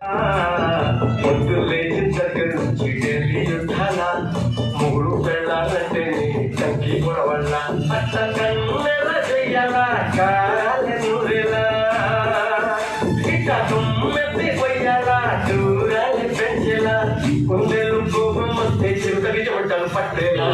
పొద్దు లేచి దగ్గర నుంచి ఢిల్లీ యుద్ధాల మూడు పెళ్ళాలంటే తగ్గి పొడవల్ల అట్ట కన్నెల చెయ్యాల కాలే నూరెలా ఇట్ట తుమ్మెత్తి కొయ్యాల దూరాలి పెంచేలా కొందెలు కోపం వస్తే చిరుతకి చెమటలు పట్టేలా